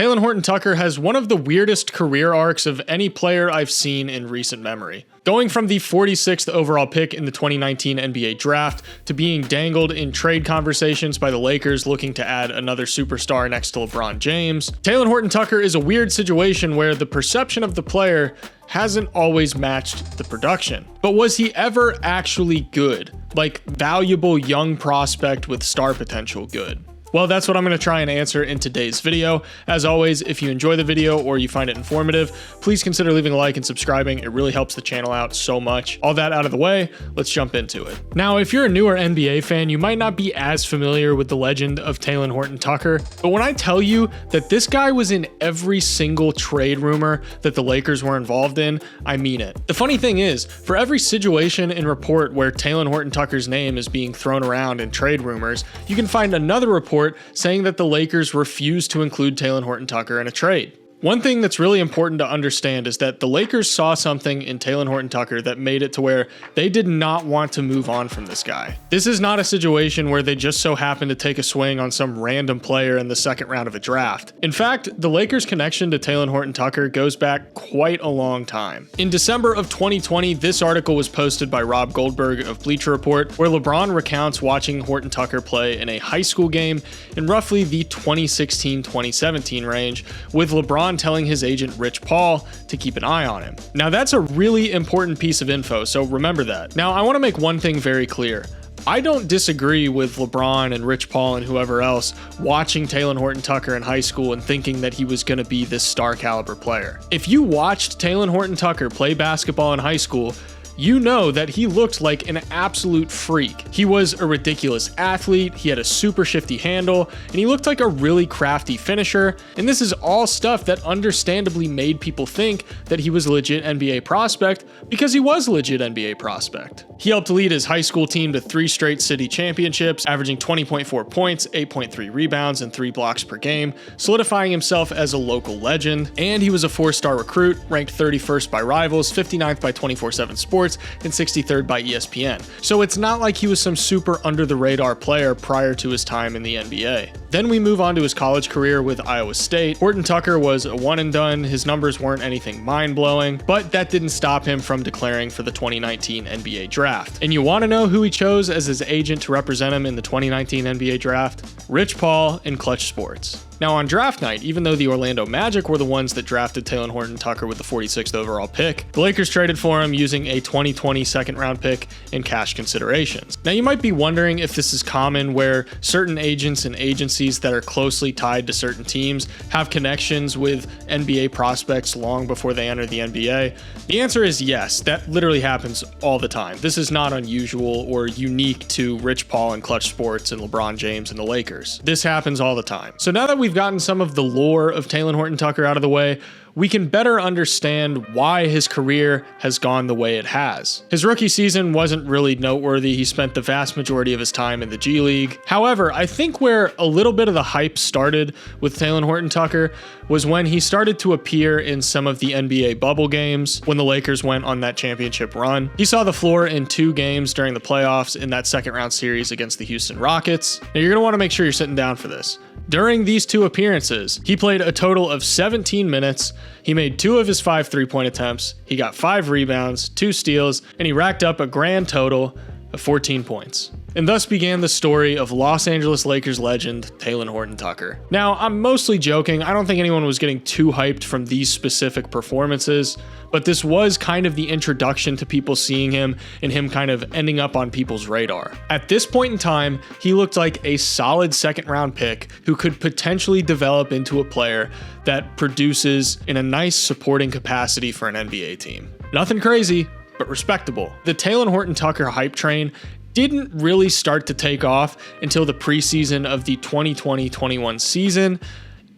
Talen Horton-Tucker has one of the weirdest career arcs of any player I've seen in recent memory. Going from the 46th overall pick in the 2019 NBA draft to being dangled in trade conversations by the Lakers looking to add another superstar next to LeBron James, Talen Horton-Tucker is a weird situation where the perception of the player hasn't always matched the production. But was he ever actually good? Like valuable young prospect with star potential good? Well, that's what I'm going to try and answer in today's video. As always, if you enjoy the video or you find it informative, please consider leaving a like and subscribing. It really helps the channel out so much. All that out of the way, let's jump into it. Now, if you're a newer NBA fan, you might not be as familiar with the legend of Talen Horton-Tucker, but when I tell you that this guy was in every single trade rumor that the Lakers were involved in, I mean it. The funny thing is, for every situation and report where Talen Horton-Tucker's name is being thrown around in trade rumors, you can find another report saying that the Lakers refused to include Talen Horton-Tucker in a trade. One thing that's really important to understand is that the Lakers saw something in Talen Horton-Tucker that made it to where they did not want to move on from this guy. This is not a situation where they just so happened to take a swing on some random player in the second round of a draft. In fact, the Lakers' connection to Talen Horton-Tucker goes back quite a long time. In December of 2020, this article was posted by Rob Goldberg of Bleacher Report, where LeBron recounts watching Horton-Tucker play in a high school game in roughly the 2016-2017 range, with LeBron telling his agent Rich Paul to keep an eye on him. Now that's a really important piece of info, so remember that. Now I want to make one thing very clear. I don't disagree with LeBron and Rich Paul and whoever else watching Talen Horton-Tucker in high school and thinking that he was going to be this star caliber player. If you watched Talen Horton-Tucker play basketball in high school, you know that he looked like an absolute freak. He was a ridiculous athlete, he had a super shifty handle, and he looked like a really crafty finisher, and this is all stuff that understandably made people think that he was a legit NBA prospect because he was a legit NBA prospect. He helped lead his high school team to 3 straight city championships, averaging 20.4 points, 8.3 rebounds, and 3 blocks per game, solidifying himself as a local legend, and he was a 4-star recruit, ranked 31st by Rivals, 59th by 24/7 Sports, and 63rd by ESPN. So it's not like he was some super under the radar player prior to his time in the NBA. Then we move on to his college career with Iowa State. Horton-Tucker was a one and done. His numbers weren't anything mind-blowing, but that didn't stop him from declaring for the 2019 NBA draft. And you want to know who he chose as his agent to represent him in the 2019 NBA draft? Rich Paul and Clutch Sports. Now on draft night, even though the Orlando Magic were the ones that drafted Talen Horton-Tucker with the 46th overall pick, the Lakers traded for him using a 2020 second round pick and cash considerations. Now you might be wondering if this is common where certain agents and agencies that are closely tied to certain teams have connections with NBA prospects long before they enter the NBA. The answer is yes, that literally happens all the time. This is not unusual or unique to Rich Paul and Clutch Sports and LeBron James and the Lakers. This happens all the time. So now that we've gotten some of the lore of Talen Horton-Tucker out of the way, we can better understand why his career has gone the way it has. His rookie season wasn't really noteworthy. He spent the vast majority of his time in the G League. However, I think where a little bit of the hype started with Talen Horton-Tucker was when he started to appear in some of the NBA bubble games when the Lakers went on that championship run. He saw the floor in 2 games during the playoffs in that second round series against the Houston Rockets. Now you're going to want to make sure you're sitting down for this. During these 2 appearances, he played a total of 17 minutes. He made 2 of his 5 3-point attempts. He got 5 rebounds, 2 steals, and he racked up a grand total of 14 points. And thus began the story of Los Angeles Lakers legend Talen Horton-Tucker. Now, I'm mostly joking. I don't think anyone was getting too hyped from these specific performances, but this was kind of the introduction to people seeing him and him kind of ending up on people's radar. At this point in time, he looked like a solid second round pick who could potentially develop into a player that produces in a nice supporting capacity for an NBA team. Nothing crazy, but respectable. The Talen Horton-Tucker hype train didn't really start to take off until the preseason of the 2020-21 season,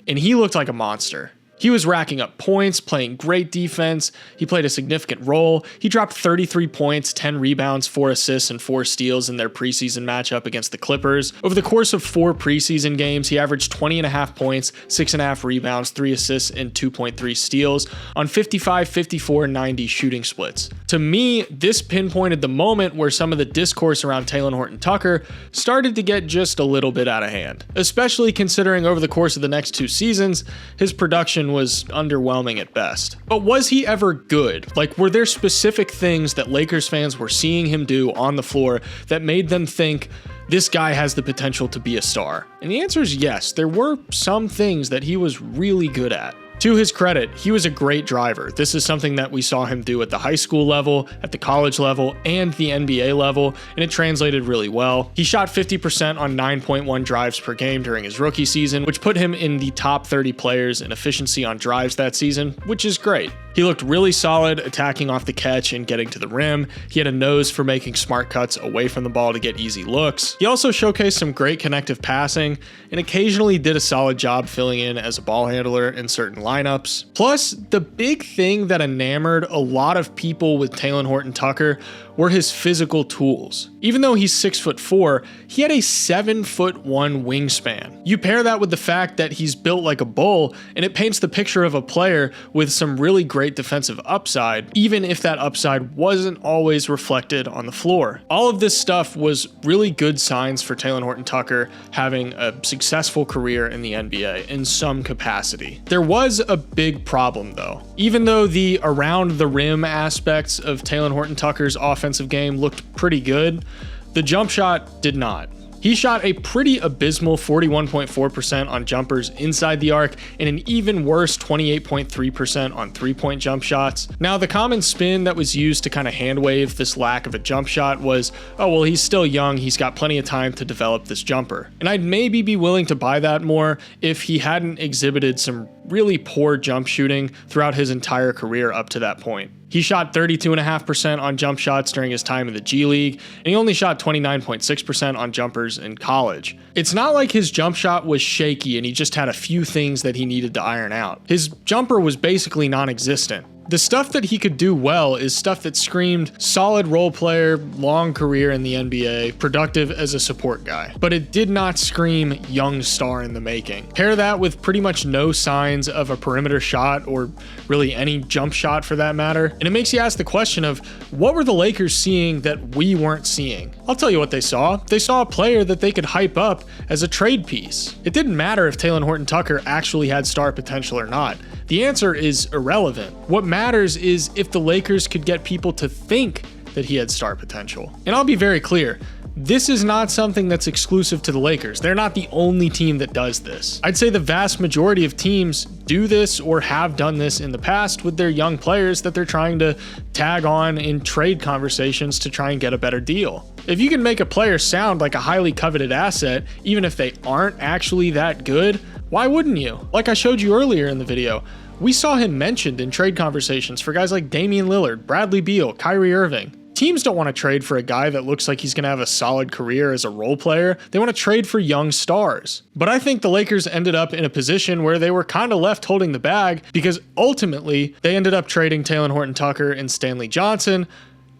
and he looked like a monster. He was racking up points, playing great defense. He played a significant role. He dropped 33 points, 10 rebounds, 4 assists, and 4 steals in their preseason matchup against the Clippers. Over the course of 4 preseason games, he averaged 20.5 points, 6.5 rebounds, 3 assists, and 2.3 steals on 55, 54, 90 shooting splits. To me, this pinpointed the moment where some of the discourse around Talen Horton-Tucker started to get just a little bit out of hand, especially considering over the course of the next 2 seasons, his production was underwhelming at best. But was he ever good? Like, were there specific things that Lakers fans were seeing him do on the floor that made them think, this guy has the potential to be a star? And the answer is yes, there were some things that he was really good at. To his credit, he was a great driver. This is something that we saw him do at the high school level, at the college level, and the NBA level, and it translated really well. He shot 50% on 9.1 drives per game during his rookie season, which put him in the top 30 players in efficiency on drives that season, which is great. He looked really solid attacking off the catch and getting to the rim. He had a nose for making smart cuts away from the ball to get easy looks. He also showcased some great connective passing and occasionally did a solid job filling in as a ball handler in certain lineups. Plus, the big thing that enamored a lot of people with Talen Horton-Tucker were his physical tools. Even though he's 6'4", he had a 7'1" wingspan. You pair that with the fact that he's built like a bull, and it paints the picture of a player with some really great defensive upside, even if that upside wasn't always reflected on the floor. All of this stuff was really good signs for Talen Horton-Tucker having a successful career in the NBA in some capacity. There was a big problem though. Even though the around the rim aspects of Talen Horton-Tucker's offensive game looked pretty good, the jump shot did not. He shot a pretty abysmal 41.4% on jumpers inside the arc and an even worse 28.3% on three-point jump shots. Now, the common spin that was used to kind of hand wave this lack of a jump shot was, oh, well, he's still young, he's got plenty of time to develop this jumper. And I'd maybe be willing to buy that more if he hadn't exhibited some really poor jump shooting throughout his entire career up to that point. He shot 32.5% on jump shots during his time in the G League, and he only shot 29.6% on jumpers in college. It's not like his jump shot was shaky and he just had a few things that he needed to iron out. His jumper was basically non-existent. The stuff that he could do well is stuff that screamed solid role player, long career in the NBA, productive as a support guy. But it did not scream young star in the making. Pair that with pretty much no signs of a perimeter shot or really any jump shot for that matter, and it makes you ask the question of what were the Lakers seeing that we weren't seeing? I'll tell you what they saw. They saw a player that they could hype up as a trade piece. It didn't matter if Talen Horton-Tucker actually had star potential or not. The answer is irrelevant. What matters is if the Lakers could get people to think that he had star potential. And I'll be very clear, this is not something that's exclusive to the Lakers. They're not the only team that does this. I'd say the vast majority of teams do this or have done this in the past with their young players that they're trying to tag on in trade conversations to try and get a better deal. If you can make a player sound like a highly coveted asset, even if they aren't actually that good, why wouldn't you? Like I showed you earlier in the video, we saw him mentioned in trade conversations for guys like Damian Lillard, Bradley Beal, Kyrie Irving. Teams don't want to trade for a guy that looks like he's going to have a solid career as a role player. They want to trade for young stars. But I think the Lakers ended up in a position where they were kind of left holding the bag because ultimately they ended up trading Talen Horton-Tucker and Stanley Johnson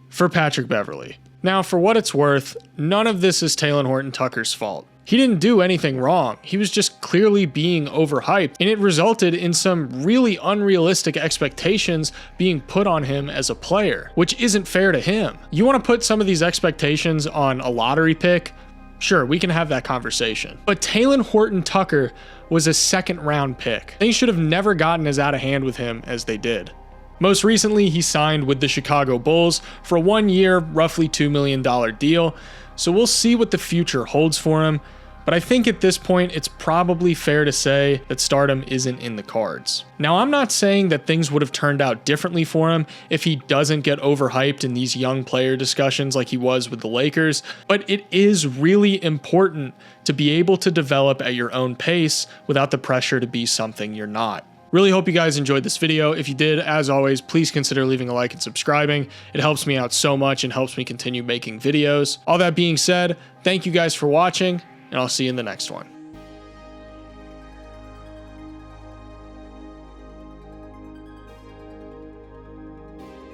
for Patrick Beverley. Now, for what it's worth, none of this is Talen Horton-Tucker's fault. He didn't do anything wrong. He was just clearly being overhyped, and it resulted in some really unrealistic expectations being put on him as a player, which isn't fair to him. You want to put some of these expectations on a lottery pick? Sure, we can have that conversation. But Talen Horton-Tucker was a second-round pick. They should have never gotten as out of hand with him as they did. Most recently, he signed with the Chicago Bulls for a 1-year, roughly $2 million deal, so we'll see what the future holds for him, but I think at this point it's probably fair to say that stardom isn't in the cards. Now, I'm not saying that things would have turned out differently for him if he doesn't get overhyped in these young player discussions like he was with the Lakers, but it is really important to be able to develop at your own pace without the pressure to be something you're not. Really hope you guys enjoyed this video. If you did, as always, please consider leaving a like and subscribing. It helps me out so much and helps me continue making videos. All that being said, thank you guys for watching, and I'll see you in the next one.